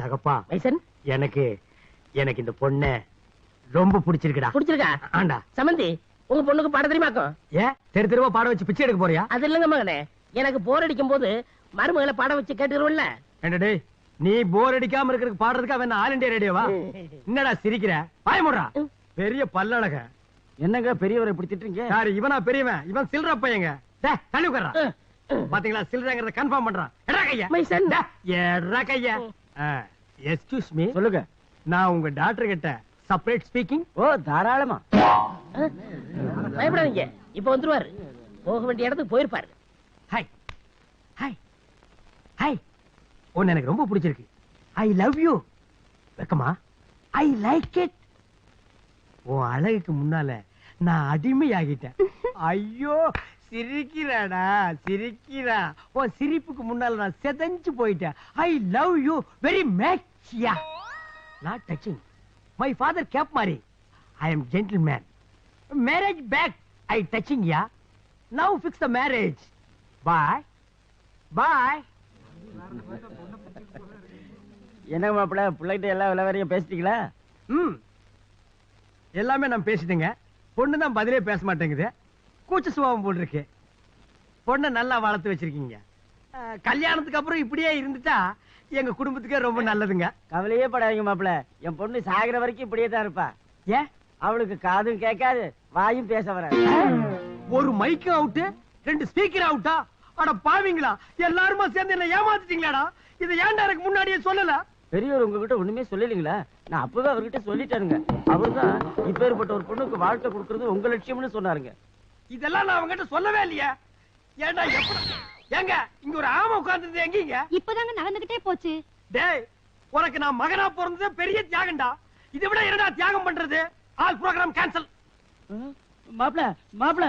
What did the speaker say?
தகப்பா மைசன், எனக்கு எனக்கு இந்த பொண்ண ரொம்ப பிடிச்சிருக்குடா. பிடிச்சிருக்கா? ஆண்டா. சம்பந்தி, உங்க பொண்ணுக்கு பாட தெரியுமாக்கும்? ஏன் தெரு தெருவா பாட வச்சு பிச்சை எடுக்க போறியா? அது இல்லங்க மகனே, எனக்கு போர் அடிக்கும் போது மருமகளை பாட வச்சு கேட்டுருவல்ல. என்னடே நீ போர் அடிக்காம இருக்கிறதுக்கு பாடுறதுக்கு அவன் ஆல் இண்டியா ரேடியோவா? என்னடா சிரிக்கிற? பயமுடுறா. பெரிய பல்லழக. என்னங்க பெரியவரை இப்படி திட்டுறீங்க? யாரு இவனா பெரியவன்? இவன் சில்ற பையங்க. டேய் தள்ளி உட்கார்றா. பாத்தீங்களா சில்றங்கறத கன்ஃபார்ம் பண்றான். எடா கையா. மைசன், எடா கையா. Excuse me. சொல்லுங்க. நான் உங்க டாக்டர் கிட்ட செப்பரேட் ஸ்பீக்கிங். ஓ தாராளமா. பயப்படாதீங்க, இப்ப வந்துருவாரு. போக வேண்டிய இடத்துக்கு போயிருப்பாரு. Hi hi hi. உன்னை எனக்கு ரொம்ப பிடிச்சிருக்கு. I love you. வெக்கமா? I like it. உன் அழகுக்கு முன்னால நான் அடிமையாகிட்டேன். ஐயோ சிரிக்கிறாடா சிரிக்கிறா. உன் சிரிப்புக்கு முன்னால நான் செதஞ்சு போயிட்டேன். I love you very much. Yeah not touching. My father கேப் மாரி. I am gentleman. Marriage back I touching. Yeah now fix the marriage. Bye bye. என்ன மாப்பிள்ள, பிள்ளைகிட்ட எல்லா விளையாடையும் பேசிட்டீங்களா? எல்லாமே நான் பேசிட்டேங்க. பொண்ணு தான் பதிலே பேச மாட்டேங்குது. கூச்ச சுபாவம் போல் இருக்கு. பொண்ணை நல்லா வளர்த்து வச்சிருக்கீங்க. கல்யாணத்துக்கு அப்புறம் இப்படியே இருந்துட்டா எங்க குடும்பத்துக்கே ரொம்ப நல்லதுங்க. கவலையே படாதீங்க மாப்பிள்ள, என் பொண்ணு சாகிற வரைக்கும் இப்படியே தான் இருப்பா. ஏன்? அவளுக்கு காதும் கேட்காது, வாயும் பேச வராது. ஒரு மைக்கு அவுட்டு, 2 ஸ்பீக்கர் அவுட்டா? அட பாவீங்களா, எல்லாருமா சேர்ந்து என்ன ஏமாத்திட்டீங்களாடா. இதை ஏன்டா எனக்கு முன்னாடியே சொல்லல? பெரியவர் உங்ககிட்ட ஒண்ணுமே சொல்லலீங்களா? நான் அப்பவே அவர்கிட்ட சொல்லிட்டாருங்க. அவர்தான் இப்பேற்பட்ட ஒரு பொண்ணுக்கு வாழ்க்கை கொடுக்கறது உங்க லட்சியம்னு சொன்னாருங்க. இதெல்லாம் நான் அவங்ககிட்ட சொல்லவே இல்லையா? ஏன்டா எப்படி? ஏங்க இங்க ஒரு ஆமை உட்கார்ந்து எங்கீங்க? இப்பதாங்க நடந்துகிட்டே போச்சு. டேய் உனக்கு நான் மகனா பிறந்தது பெரிய தியாகம்டா. இதை விட என்னடா தியாகம் பண்றது? All program cancel. மாப்பிள்ள மாப்பிள்ள